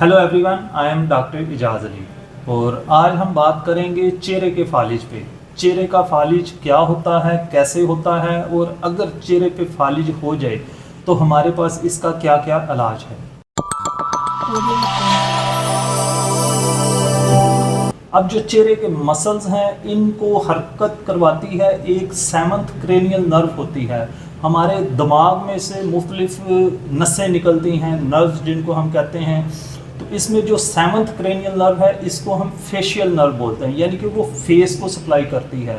Hello everyone, I am doctor Ejaz Ali और आज हम बात करेंगे चेहरे के फालिज पे। चेहरे का फालिज क्या होता है, कैसे होता है और अगर चेहरे पे फालिज हो जाए तो हमारे पास इसका क्या क्या इलाज है। अब जो चेहरे के मसल्स हैं इनको हरकत करवाती है एक सेवंथ क्रेनियल नर्व होती है। हमारे दिमाग में से मुख्तलिफ नसें निकलती हैं, नर्व्स जिनको हम कहते हैं। तो इसमें जो सेवंथ क्रेनियल नर्व है इसको हम फेशियल नर्व बोलते हैं, यानी कि वो फेस को सप्लाई करती है।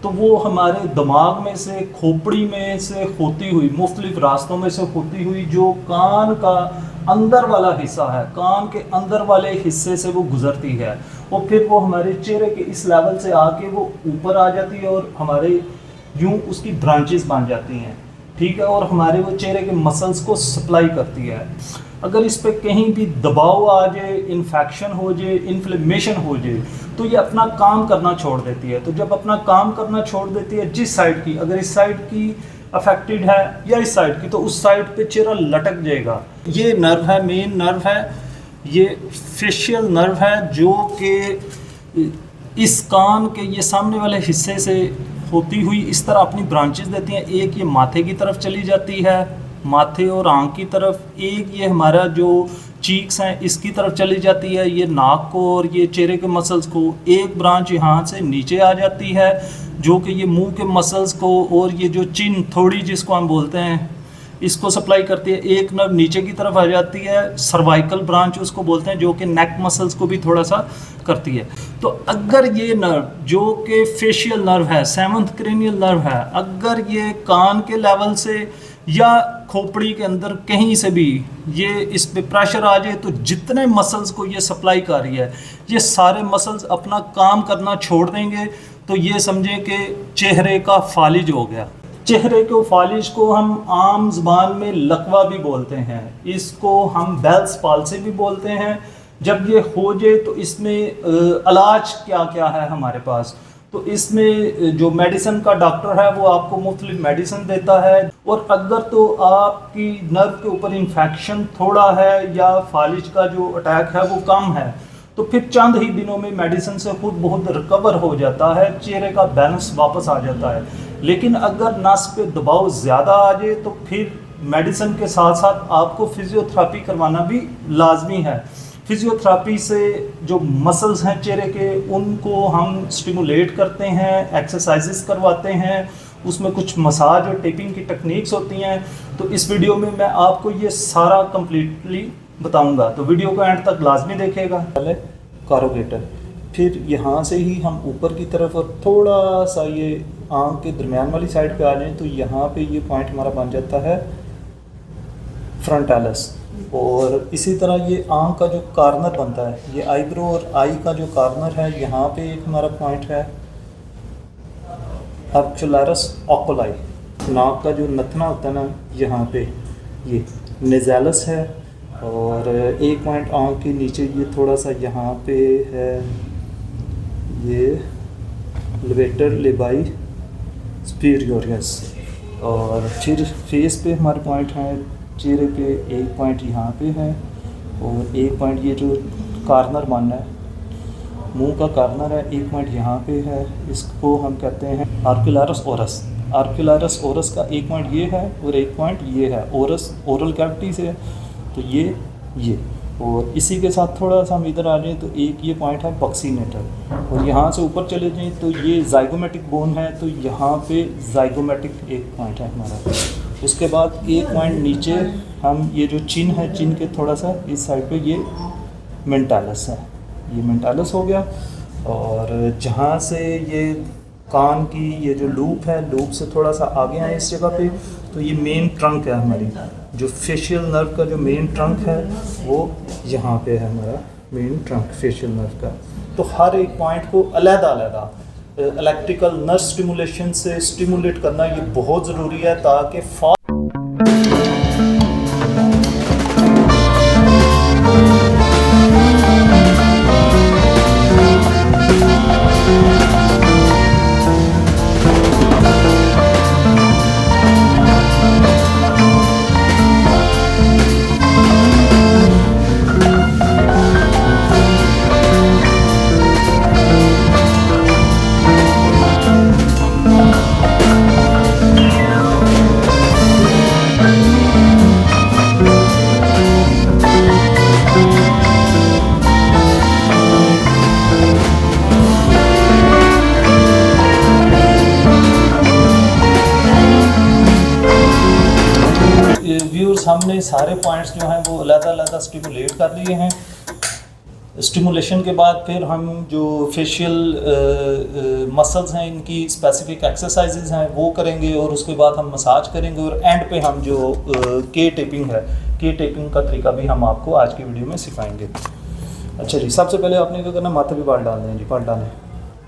तो वो हमारे दिमाग में से, खोपड़ी में से होती हुई, मुख्तलिफ रास्तों में से होती हुई जो कान का अंदर वाला हिस्सा है, कान के अंदर वाले हिस्से से वो गुजरती है और फिर वो हमारे चेहरे के इस लेवल से आके वो ऊपर आ जाती है और हमारे यूं उसकी ब्रांचेस बन जाती हैं, ठीक है, और हमारे वो चेहरे के मसल्स को सप्लाई करती है। अगर इस पे कहीं भी दबाव आ जाए, इन्फेक्शन हो जाए, इन्फ्लेमेशन हो जाए तो ये अपना काम करना छोड़ देती है। तो जब अपना काम करना छोड़ देती है जिस साइड की, अगर इस साइड की अफेक्टेड है या इस साइड की, तो उस साइड पे चेहरा लटक जाएगा। ये नर्व है, मेन नर्व है, ये फेशियल नर्व है जो कि इस कान के ये सामने वाले हिस्से से होती हुई इस तरह अपनी ब्रांचेस देती हैं। एक ये माथे की तरफ चली जाती है, माथे और आंख की तरफ, एक ये हमारा जो चीक्स हैं इसकी तरफ चली जाती है, ये नाक को और ये चेहरे के मसल्स को। एक ब्रांच यहाँ से नीचे आ जाती है जो कि ये मुंह के मसल्स को और ये जो चिन थोड़ी जिसको हम बोलते हैं इसको सप्लाई करती है। एक नर्व नीचे की तरफ आ जाती है, सर्वाइकल ब्रांच उसको बोलते हैं, जो कि नेक मसल्स को भी थोड़ा सा करती है। तो अगर ये नर्व जो कि फेशियल नर्व है, सेवंथ क्रेनियल नर्व है, अगर ये कान के लेवल से या खोपड़ी के अंदर कहीं से भी ये इस पे प्रेशर आ जाए तो जितने मसल्स को ये सप्लाई कर रही है ये सारे मसल्स अपना काम करना छोड़ देंगे। तो ये समझें कि चेहरे का फालिज हो गया। चेहरे के फालिज को हम आम ज़बान में लकवा भी बोलते हैं, इसको हम बेल्स पाल्सी भी बोलते हैं। जब ये हो जाए तो इसमें इलाज क्या क्या है हमारे पास। तो इसमें जो मेडिसिन का डॉक्टर है वो आपको मुख्तलिफ मेडिसिन देता है, और अगर तो आपकी नर्व के ऊपर इन्फेक्शन थोड़ा है या फालिज का जो अटैक है वो कम है तो फिर चंद ही दिनों में मेडिसिन से खुद बहुत रिकवर हो जाता है, चेहरे का बैलेंस वापस आ जाता है। लेकिन अगर नस पे दबाव ज़्यादा आ जाए तो फिर मेडिसिन के साथ साथ आपको फिजियोथेरेपी करवाना भी लाजमी है। फिजियोथेरेपी से जो मसल्स हैं चेहरे के उनको हम स्टिमुलेट करते हैं, एक्सरसाइजेस करवाते हैं, उसमें कुछ मसाज और टेपिंग की टेक्निक्स होती हैं। तो इस वीडियो में मैं आपको ये सारा कंप्लीटली बताऊंगा, तो वीडियो को एंड तक लाजमी देखेगा। पहले कारोगेटर, फिर यहाँ से ही हम ऊपर की तरफ और थोड़ा सा ये आँख के दरमियान वाली साइड पे आ जाए तो यहाँ पे ये पॉइंट हमारा बन जाता है फ्रंटालिस। और इसी तरह ये आँख का जो कॉर्नर बनता है, ये आईब्रो और आई का जो कॉर्नर है, यहाँ पे एक हमारा पॉइंट है ऑक्यूलरिस ओकुली। नाक का जो नथना होता है ना, यहाँ पे ये नेज़ालस है, और एक पॉइंट आँख के नीचे ये थोड़ा सा यहाँ पे है, ये लेवेटर लेबाई सुपीरियोरिस। और फिर फेस पे हमारे पॉइंट हैं, चेहरे पे एक पॉइंट यहाँ पे है और एक पॉइंट ये जो कॉर्नर बनना है, मुंह का कॉर्नर है, एक पॉइंट यहाँ पे है, इसको हम कहते हैं ऑक्यूलरिस ओरस। ऑक्यूलरिस ओरस का एक पॉइंट ये है और एक पॉइंट ये है, ओरस ओरल कैविटी से, तो ये और इसी के साथ थोड़ा सा हम इधर आ जाए तो एक ये पॉइंट है बक्सीनेटर, और यहाँ से ऊपर चले जाएँ तो ये जाइगोमेटिक बोन है, तो यहाँ पे जाइगोमेटिक एक पॉइंट है हमारा। उसके बाद एक पॉइंट नीचे हम ये जो चिन है, चिन के थोड़ा सा इस साइड पे ये मेंटालिस है, ये मेंटालिस हो गया। और जहाँ से ये कान की ये जो लूप है, लूप से थोड़ा सा आगे आए इस जगह पे, तो ये मेन ट्रंक है हमारी, जो फेशियल नर्व का जो मेन ट्रंक है वो यहाँ पे है हमारा मेन ट्रंक फेशियल नर्व का। तो हर एक पॉइंट को अलग-अलग इलेक्ट्रिकल नर्व स्टिमुलेशन से स्टिमुलेट करना ये बहुत ज़रूरी है ताकि हमने सारे पॉइंट्स जो हैं वो अलग-अलग स्टिमुलेट कर लिए हैं। स्टिमुलेशन के बाद फिर हम जो फेशियल मसल्स हैं इनकी स्पेसिफिक एक्सरसाइजेज हैं वो करेंगे और उसके बाद हम मसाज करेंगे और एंड पे हम जो के टेपिंग है, के टेपिंग का तरीका भी हम आपको आज की वीडियो में सिखाएंगे। अच्छा जी, सबसे पहले आपने क्या करना, माथे पे बाल डाल दें जी, बाल डालें,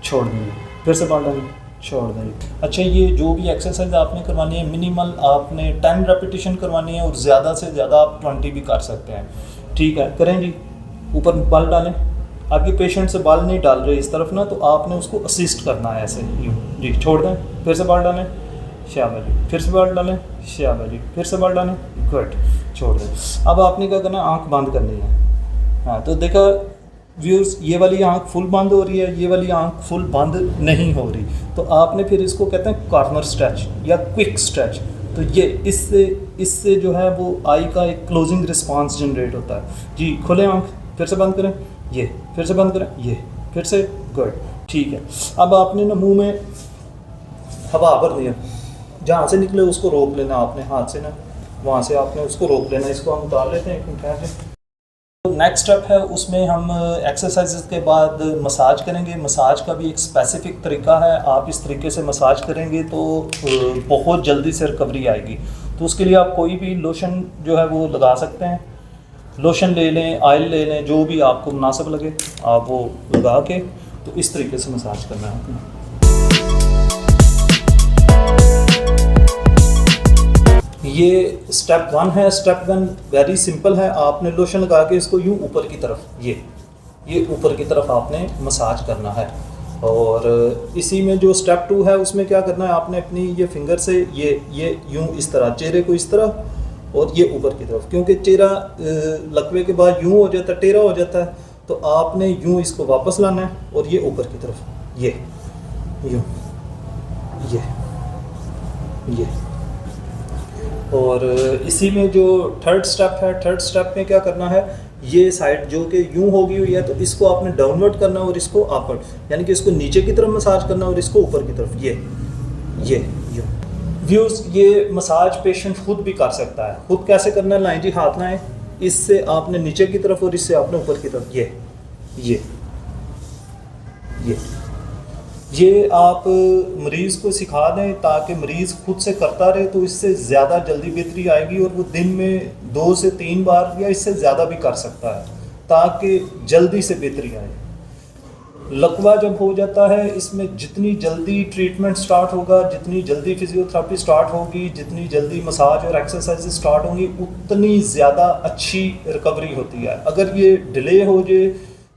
छोड़ देंगे, फिर से बाल डालें, छोड़ देंगे। अच्छा, ये जो भी एक्सरसाइज आपने करवानी है मिनिमल आपने 10 रेपिटेशन करवानी है और ज़्यादा से ज़्यादा आप 20 भी कर सकते हैं। ठीक है, करें जी। ऊपर बाल डालें, आपके पेशेंट से बाल नहीं डाल रहे इस तरफ ना, तो आपने उसको असिस्ट करना है ऐसे यूँ जी। छोड़ दें, फिर से बाल डालें, शाबाश जी, फिर से बाल डालें, शाबाश जी, फिर से बाल डालें, गुड, छोड़ दें। अब आपने क्या करना है, आँख बंद करनी है। हाँ, तो देखा व्यूअर्स, ये वाली आँख फुल बंद हो रही है, ये वाली आँख फुल बंद नहीं हो रही, तो आपने फिर इसको कहते हैं कॉर्नर स्ट्रेच या क्विक स्ट्रेच। तो ये इससे जो है वो आई का एक क्लोजिंग रिस्पांस जनरेट होता है जी। खोलें आँख, फिर से बंद करें, ये, फिर से बंद करें, ये, फिर से, गुड, ठीक है। अब आपने ना मुंह में हवा भरनी है, जहाँ से निकले उसको रोक लेना आपने हाथ से ना, वहाँ से आपने उसको रोक लेना। इसको हम उतार लेते हैं एक। तो नेक्स्ट स्टेप है, उसमें हम एक्सरसाइजेस के बाद मसाज करेंगे। मसाज का भी एक स्पेसिफिक तरीका है, आप इस तरीके से मसाज करेंगे तो बहुत जल्दी से रिकवरी आएगी। तो उसके लिए आप कोई भी लोशन जो है वो लगा सकते हैं, लोशन ले लें, ऑयल ले लें, जो भी आपको मुनासिब लगे आप वो लगा के तो इस तरीके से मसाज करना है अपना। ये स्टेप 1 है। स्टेप 1 वेरी सिंपल है, आपने लोशन लगा के इसको यूँ ऊपर की तरफ, ये ऊपर की तरफ आपने मसाज करना है। और इसी में जो स्टेप 2 है उसमें क्या करना है, आपने अपनी ये फिंगर से ये यूँ इस तरह, चेहरे को इस तरह और ये ऊपर की तरफ, क्योंकि चेहरा लकवे के बाद यूँ हो जाता है, टेढ़ा हो जाता है, तो आपने यूँ इसको वापस लाना है और ये ऊपर की तरफ, ये यूँ, ये। और इसी में जो थर्ड स्टेप है, थर्ड स्टेप में क्या करना है, ये साइड जो कि यूं होगी हुई है तो इसको आपने डाउनवर्ड करना और इसको अपवर्ड, यानी कि इसको नीचे की तरफ मसाज करना और इसको ऊपर की तरफ, ये यूं। व्यूअर्स, ये मसाज पेशेंट खुद भी कर सकता है। खुद कैसे करना है, लाएं जी, हाथ लाएं, इससे आपने नीचे की तरफ और इससे आपने ऊपर की तरफ, ये आप मरीज़ को सिखा दें ताकि मरीज़ खुद से करता रहे, तो इससे ज़्यादा जल्दी बेहतरी आएगी और वो दिन में 2 से 3 बार या इससे ज़्यादा भी कर सकता है ताकि जल्दी से बेहतरी आए। लकवा जब हो जाता है, इसमें जितनी जल्दी ट्रीटमेंट स्टार्ट होगा, जितनी जल्दी फिजियोथेरेपी स्टार्ट होगी, जितनी जल्दी मसाज और एक्सरसाइज स्टार्ट होंगी, उतनी ज़्यादा अच्छी रिकवरी होती है। अगर ये डिले हो जाए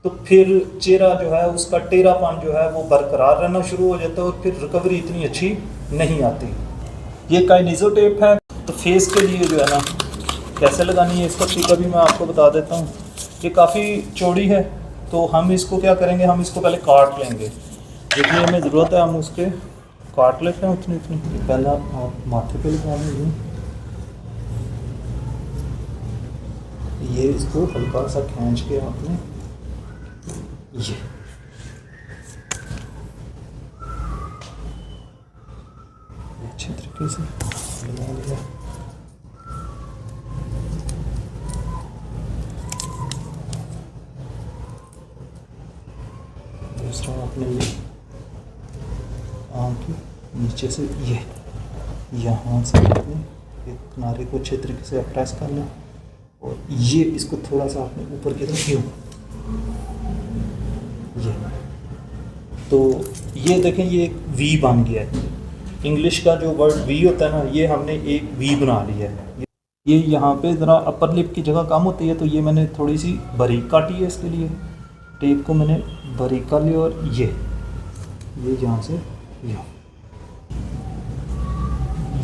तो फिर चेहरा जो है उसका टेढ़ापन जो है वो बरकरार रहना शुरू हो जाता है और फिर रिकवरी इतनी अच्छी नहीं आती। ये काइनेजो टेप है, तो फेस के लिए जो है ना कैसे लगानी है इसका तरीका भी मैं आपको बता देता हूँ। ये काफ़ी चौड़ी है, तो हम इसको क्या करेंगे, हम इसको पहले काट लेंगे, जितनी हमें ज़रूरत है हम उसके काट लेते हैं उतनी। पहले आप माथे पे लगाएंगे, ये इसको हल्का सा खींच के आपने ये अच्छे तरीके से लगा लिया। दूसरा आपने ये आँख के नीचे से ये यहाँ से आपने एक किनारे को अच्छे तरीके से प्रेस करना और ये इसको थोड़ा सा आपने ऊपर की तरफ यूँ, ये तो ये देखें ये एक वी बन गया है। इंग्लिश का जो वर्ड वी होता है ना, ये हमने एक वी बना लिया है। ये यहाँ पे ज़रा अपर लिप की जगह कम होती है, तो ये मैंने थोड़ी सी बारीक काटी है। इसके लिए टेप को मैंने बारीक कर लिया और ये यहाँ से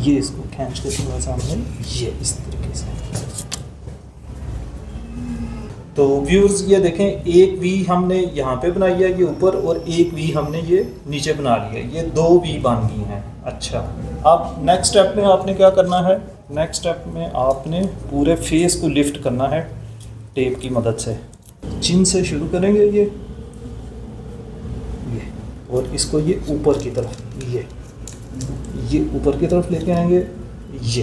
ये इसको खींच के थोड़ा सा हमने ये इस तरीके से। तो व्यूअर्स ये देखें, एक वी हमने यहाँ पे बनाई है ये ऊपर और एक वी हमने ये नीचे बना लिया है, ये 2 वी बन गई हैं। अच्छा, अब नेक्स्ट स्टेप में आपने क्या करना है, नेक्स्ट स्टेप में आपने पूरे फेस को लिफ्ट करना है टेप की मदद से। चिन से शुरू करेंगे ये और इसको ये ऊपर की तरफ ये ऊपर की तरफ लेके आएंगे, ये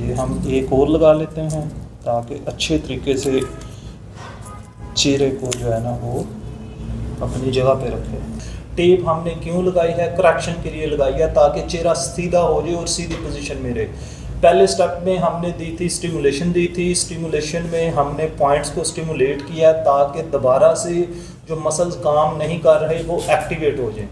ये हम एक और लगा लेते हैं ताकि अच्छे तरीके से चेहरे को जो है ना वो अपनी जगह पे रखे। टेप हमने क्यों लगाई है? करेक्शन के लिए लगाई है ताकि चेहरा सीधा हो जाए और सीधी पोजीशन में रहे। पहले स्टेप में हमने दी थी स्टिमुलेशन दी थी। स्टिमुलेशन में हमने पॉइंट्स को स्टिमुलेट किया ताकि दोबारा से जो मसल्स काम नहीं कर रहे वो एक्टिवेट हो जाए।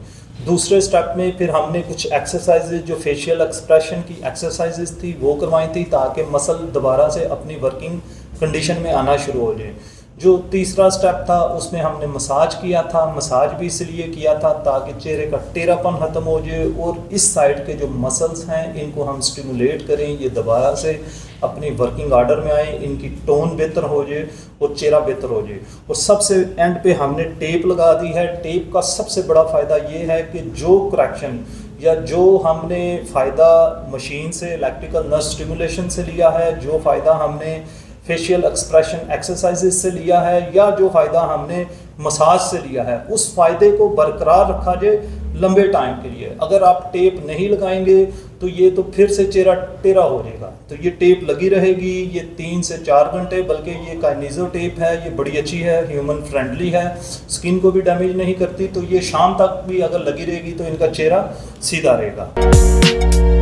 दूसरे स्टेप में फिर हमने कुछ एक्सरसाइजेज जो फेशियल एक्सप्रेशन की एक्सरसाइजेज थी वो करवाई थी ताकि मसल दोबारा से अपनी वर्किंग कंडीशन में आना शुरू हो जाए। जो तीसरा स्टेप था उसमें हमने मसाज किया था। मसाज भी इसलिए किया था ताकि चेहरे का टेढ़ापन ख़त्म हो जाए और इस साइड के जो मसल्स हैं इनको हम स्टिमुलेट करें, ये दोबारा से अपनी वर्किंग आर्डर में आए, इनकी टोन बेहतर हो जाए और चेहरा बेहतर हो जाए। और सबसे एंड पे हमने टेप लगा दी है। टेप का सबसे बड़ा फ़ायदा ये है कि जो करेक्शन या जो हमने फ़ायदा मशीन से इलेक्ट्रिकल नर्व स्टिमुलेशन से लिया है, जो फ़ायदा हमने फेशियल एक्सप्रेशन एक्सरसाइजेज से लिया है या जो फ़ायदा हमने मसाज से लिया है, उस फ़ायदे को बरकरार रखा जाए लंबे टाइम के लिए। अगर आप टेप नहीं लगाएंगे तो ये तो फिर से चेहरा टेढ़ा हो जाएगा। तो ये टेप लगी रहेगी, ये 3 से 4 घंटे, बल्कि ये काइनेजो टेप है, ये बड़ी अच्छी है, ह्यूमन फ्रेंडली है, स्किन को भी डैमेज नहीं करती। तो ये शाम तक भी अगर लगी रहेगी तो इनका चेहरा सीधा रहेगा।